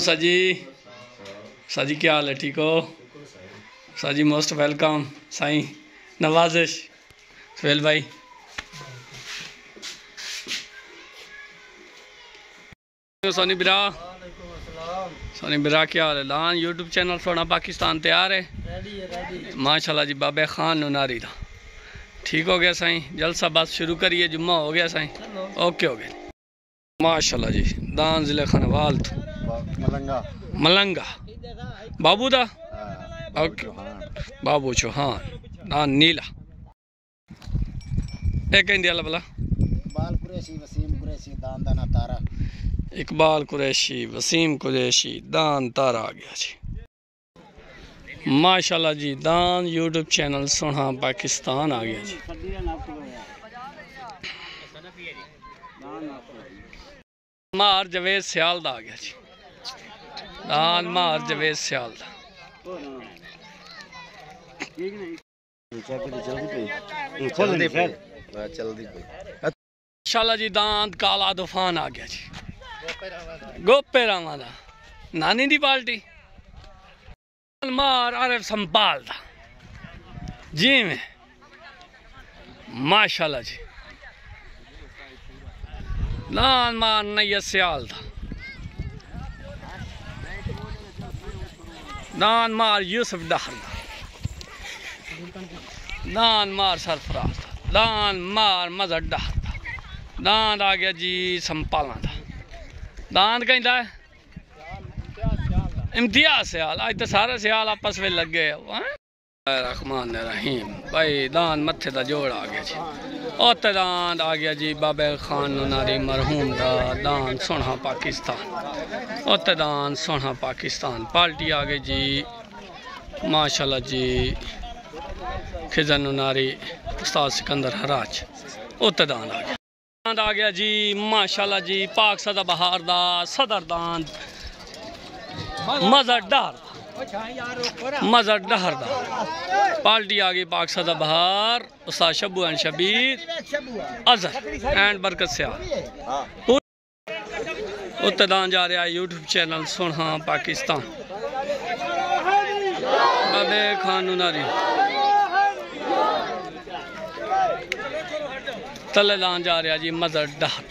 साजी, साजी क्या हाल है? ठीक हो साजी? मोस्ट वेलकम साईं, नवाजिश सुहेल भाई। सोनी बिरा, सोनी बिरा क्या हाल है? लान यूट्यूब चैनल सोना पाकिस्तान तैयार है? माशाल्लाह जी। बाबे खान नुनारी दा ठीक हो गया साईं? जलसा बस शुरू करिए, जुम्मा हो गया साईं। ओके हो गया माशाल्लाह जी। दान जिले खानवाल मलंगा, मलंगा बाबू दा बाबू चौहान दान नीला एक इंडिया भला इकबाल कुरैशी वसीम कुरैशी दान तारा आ गया जी माशाल्लाह जी। दान यूट्यूब चैनल सोना पाकिस्तान आ गया जी। मार जवेद सियाल दा आ गया जी। दान मार जवेद सियाल दा माशाल्लाह जी। दांत काला तूफान आ गया जी। गोपे रामा दा नानी दी पार्टी मार आरिफ संभाल दा जी में माशाल्लाह जी। दान मार नैया सियाल दा दान मार यूसुफ डहर दा दान मार सरफराज दा दान मार मजर डहर दा दान आ गया जी संभालना दा दान कहता है इम्तियाज सियाल। आज तो सारे सियाल आपस में लग गए। रहमान रहीम भाई दान मत्थे दा जोड़ आ गया जी। ओते दान आ गया जी बाबे खान नुनारी मरहूम दा दान सोना पाकिस्तान। ओते दान सोना पाकिस्तान पार्टी आ गई जी माशाल्लाह जी। खिजर नुनारी उस्ताद सिकंदर हराज ओते दान आ गया। दान आ गया जी माशाल्लाह जी। पाक सदा बहार दा सदर दान मजर डहर मजर डहर दा पार्टी आ गई। पाक सदा बहार उस्ताद शब्बू एंड शबीर अजहर एंड बरकत सियाल उत्ते दान जा रहा है यूट्यूब चैनल सोना पाकिस्तान बाबे खान नुनारी तले दान जा रहा जी मजर डहर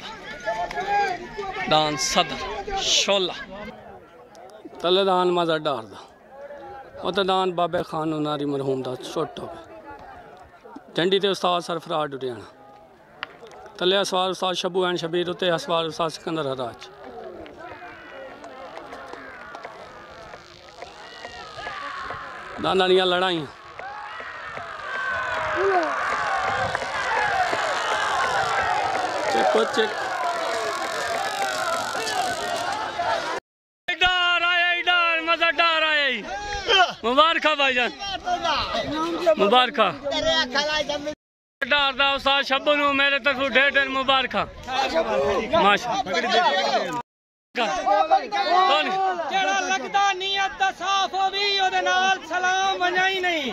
दान सदर शोला तले दान मजर डहर दा उते दान बाबे खान नुनारी मरहूम दा छुट हो गया। झंडी ते उस्ताद सरफराज डुडियाना तले असवार उस्ताद शब्बू एंड शबीर उते असवार उस्ताद सिकंदर हराज दाना दियां लड़ाइयां चेको चेक मुबारक भाईजान मुबारक डार दा उस्ताद शब्बू नू मेरे तरफ ढेर ढेर मुबारक जेड़ा लगदा नीयत दा साफ होवी ओदे नाल सलाम वजाई नहीं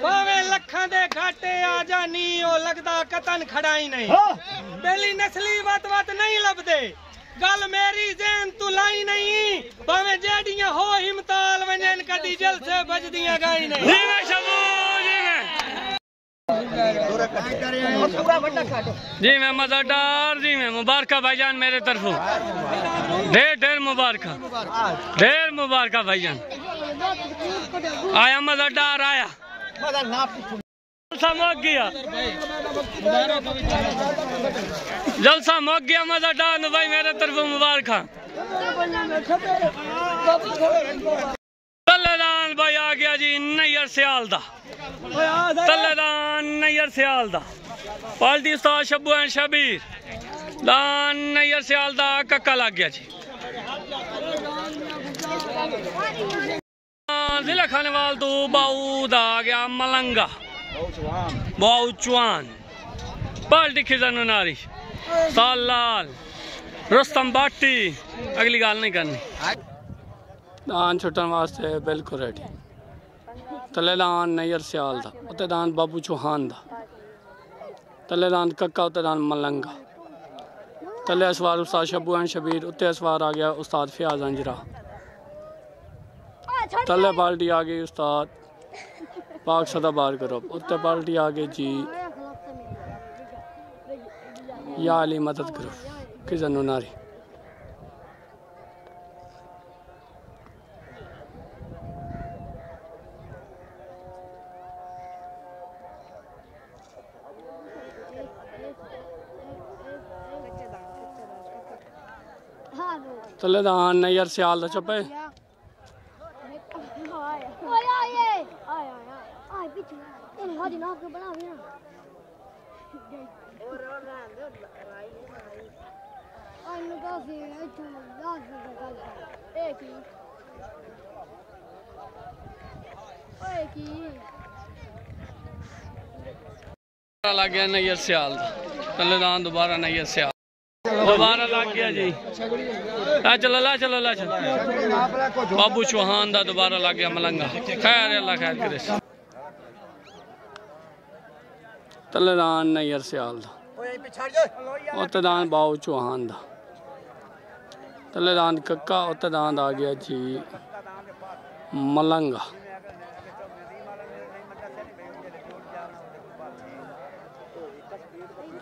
भावे लखां दे घाटे आ जानी ओ लगदा कतन खड़ाई नहीं पहली नस्ली वत वत नहीं लभदे गल मेरी ज़हन तू लाई नहीं भावे जेड़ियां हो हिमताल वंजन कदी जल से बजदियां गाई नहीं जी मैं शबू जी मैं मज़ादार जी मैं मुबारक भाईजान मेरे तरफों ढेर ढेर मुबारक भाईजान आया मज़ादार आया जलसा मुक गया जलसा मुक गया मज़ादार भाई मेरे तरफों मुबारक तलेदान भाई आ गया जी नैयर सियाल दा तलेदान नैयर सियाल दा party Ustad Shabbu and Shabir दान नैयर सियाल दा कक्का लग गया जी। जिला खानेवाल तो बाऊद आ गया मलंगा बाऊ चौहान पार्टी खिजर नुनारी साल लाल रुस्तम बाटी अगली गाल नहीं करनी दान छुट्टन वास्ते बिल्कुल रेडी तले दान नैयर सियाल दा उते दान बाबू चौहान दा तले दान कक्का उते दान मलंगा तले असवार उस्ताद शब्बू एंड शबीर, उत्ते असवार आ गया उस्ताद फयाज अंजरा। तले बाल्टी आ गई उस्ताद पाक सदाबार ग्रुप, उत्ते बाल्टी आ गई जी या अली मदद ग्रुप की जनो नारी। तले दान नैयर सियाल दा चप्पे लग गया नैयर सियाल दा। तले दान दोबारा नैयर सियाल दोबारा लग गया जी। ला चलो ला चलो ला चलो। बाबू चौहान दा दोबारा लग गया मलंगा। खैर अल्लाह खैर करे। तलेदान नैयर सियाल दा, उत्तेदान बाबू चौहान दा। तलेदान कक्का, उत्तेदान आ गया जी मलंगा।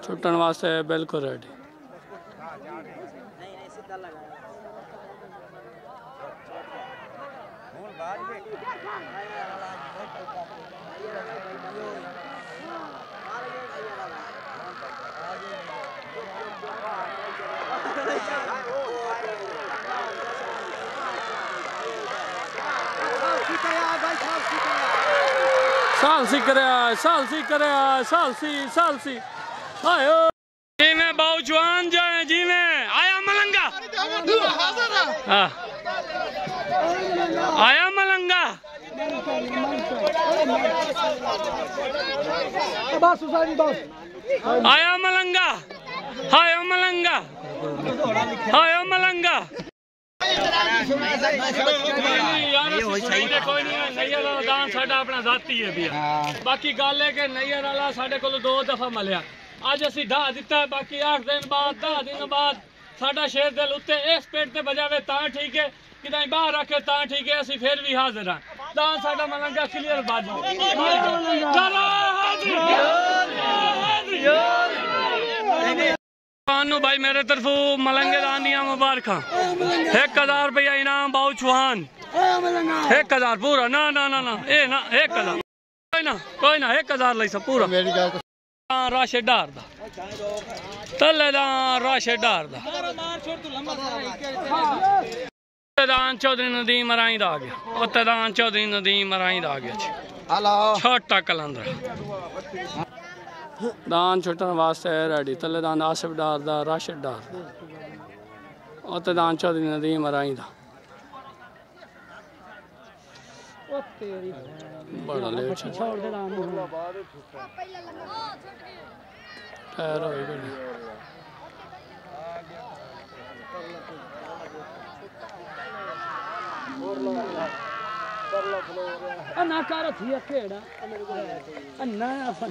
छुट्टन वास्ते बिल्कुल रेडी। सालसी आयो जी में बाऊ जवान जाए जी में आया मलंगा। हाँ आया मलंगा। आया मलंगा। हाय मलंगा। हाय मलंगा। कोई नहीं नैयर वाला दान साडा अपना जाती है भी। बाकी गल है कि नैयर वाला साडे को 2 दफा मिलिया। अज असी ढा दिता है, बाकी 8 दिन बाद 10 दिन बाद साडा शेर दिल उत्ते इस पेट ते बजावे तां ठीक है, किदाई बाहर रखे तां ठीक है। असी फिर भी हाजिर हां। दान साडा मलंगा क्लियर बाजी। भाई मेरे तरफों मलंगे दान दिया मुबारक। 1000 रुपया इनाम बाऊ चौहान। 1000 पूरा ना ना ना ना ए ना 1000 कोई ना 1000 लई सब पूरा। राशे डार दा तले दान राशे डार दा दान चौधरी नदीम मराई दा आ गया। उत्ते दान चौधरी नदीम मराई दा आ गया। छोटा कलंदर दान छुटन वास्ते रेडी। तले दान आसिफ डार दा राशिद डार दा। उत्ते दान चौधरी नदीम मराई दा। बड़ा लेट छोड़ दे दान ठहर होई गई। ना कर थी केड़ा अन्ना अपन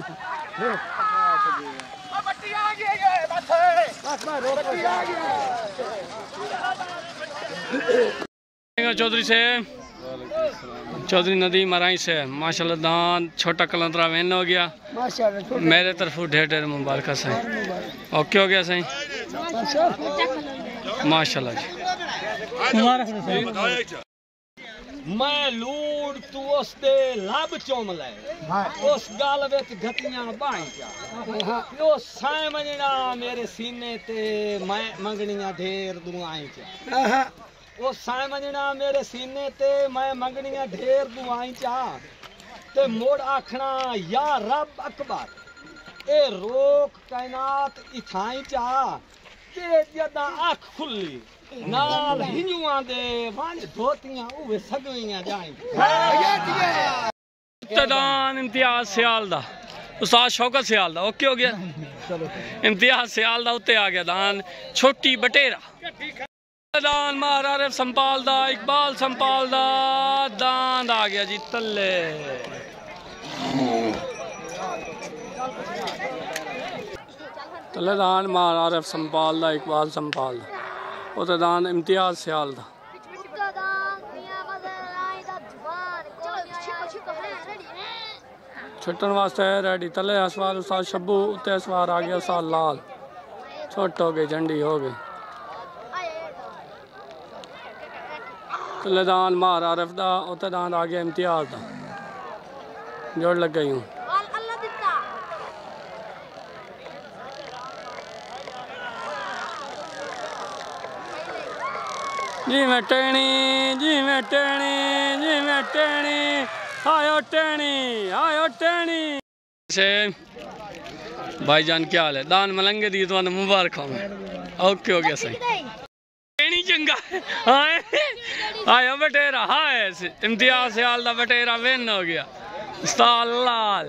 बट्टी आ गई है बस बस बट्टी आ गई। चौधरी से चौधरी नदी मराई से माशाल्लाह दान छोटा कलंदरा वेन हो गया। मेरे तरफ ढेर ढेर मुबारक सही। ओके हो गया सही माशाल्लाह जी। मैं लूड़ तू उस दे लब चोमले उस गाल विच गतियां बाई चा यो साए मजना मेरे सीने ते मैं मंगनियां ढेर दुआई चा। वो साए मजना मेरे सीने ते मैं मंगनियां ढेर दुआई चा ते मोड़ आखना या रब अकबर ए रोक कायनात इथाई चा ते जदा अख खुली नाल हिंजुआं दे वंज धोतियां उवे सगवियां जाई। इब्तिदान इम्तियाज सियाल दा उस्ताद शौकत सियाल दा। ओके हो गया इम्तियाज सियाल दा उत्ते आ गया दान छोटी बटेरा। दान महाराज संपाल दा इकबाल संपाल दा दान आ गया जी तले। तलेदान मार आरिफ संपाल दा इकबाल संपाल दा उतदान इम्तियाज सियाल दा छुट्टन वास्ते रेडी तले असवार उस्ताद शब्बू उत्ते असवार आ गया उस्ताद लाल छोट हो गई झंडी हो गई तलेदान मार आरिफ दा उतदान आ गया इम्तियाज दा जोड़ लग गई हूँ जी मैं टेणी आयो टेणी से भाईजान क्या हाल है दान मलंगे दी तो मुबारक हो ओके हो गया सही टेणी चंगा हाय आयो बटेरा हाय इम्तियाज सियाल दा बटेरा विन हो गया उस्ताद लाल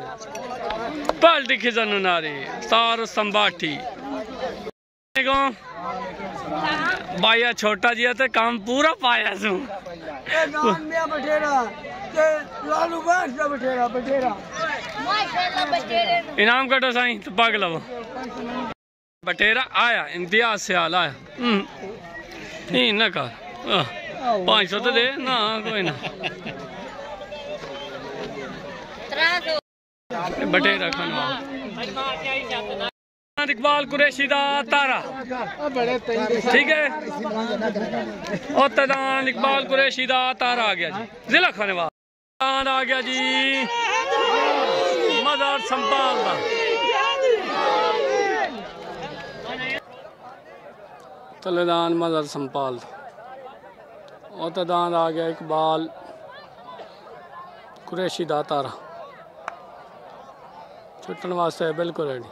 पलटी खिजन नारी उस्ताद संबाठी भाईया छोटा जी ते काम पूरा पाया सू इनाम कटो साईं तो पग लवो बटेरा आया इम्तियाज सियाल आया न कर 500 तो दे ना कोई ना बटेरा खाना इकबाल कुरैशी दा तारा ठीक है और तदान इकबाल कुरैशी दा तारा आ गया जी जिला खानेवाल आ गया जी मजार संपाल दा तलेदान मजार संपाल और तदान आ गया इकबाल कुरैशी दा तारा छुट्टन वास्ते बिल्कुल रेडी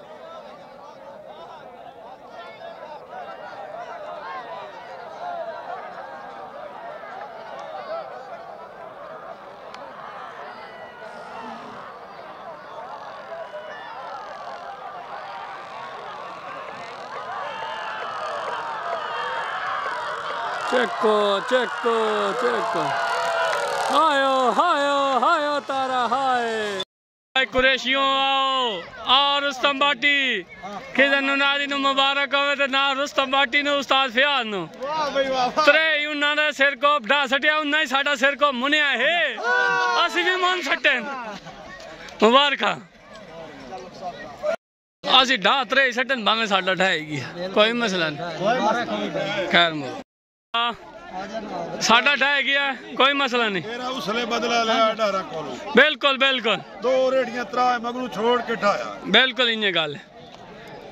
चेको हायो तारा हाय कुरैशियों आओ और रुस्तम बाटी किधर नारी नु मुबारक होवे ते ना रुस्तम बाटी नु उस्ताद फयाज नु त्रे उन्हां दे सिर को ढा सटिया उन्हां ही साडा सिर को मुनिया है असि भी मन सटे मुबारक असि ढा त्रे सटन भावे साडा ढाएगी कोई मसला नहीं खैर साडा ढह गया कोई मसला नहीं बिल्कुल बिल्कुल दो रेडियां त्रा मगरू छोड़ के ढाया बिल्कुल इन्ने गल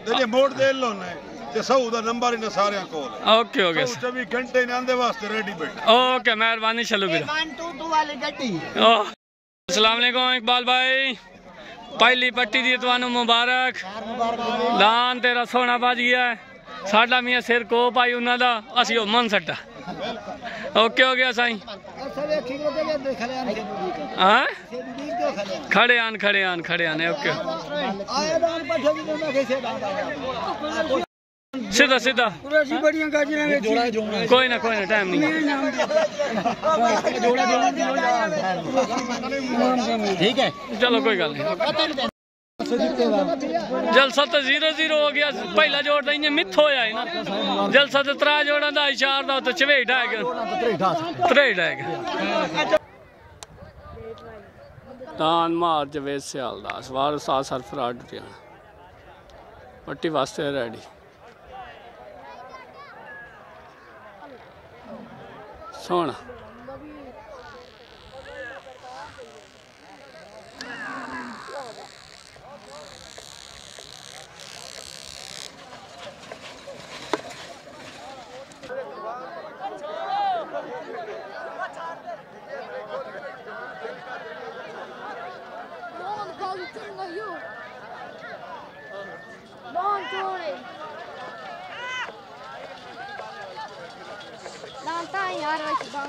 ते मोड़ दे लो ने ते सौ दा नंबर इन सारे कोल ओके हो गया 24 घंटे ने आंदे वास्ते रेडी बैठा ओके मेहरबानी चलो भी 122 वाली गड्डी अस्सलाम वालेकुम इकबाल भाई पहली पट्टी दी तुहानू मुबारक दान तेरा सोना बज गया साडा मियां सिर को पाई उन्हां दा असी ओ मन सट्टा ओके हो गया साईं हाँ खड़े आन ओके सीधा सीधा कोई ना टाइम नहीं ठीक है चलो कोई गल नहीं जलसा तो 0-0 हो गया पहला जोड़ तो इं मिथ होया है ना जलसा तो 3 जोड़ा का 4 का तो चवे ढह गया दान मार जवेद सियाल दा सवार उस्ताद सरफराज डुटियाना पट्टी वास्ते रेडी सोना Não, tá em hora, vai te dar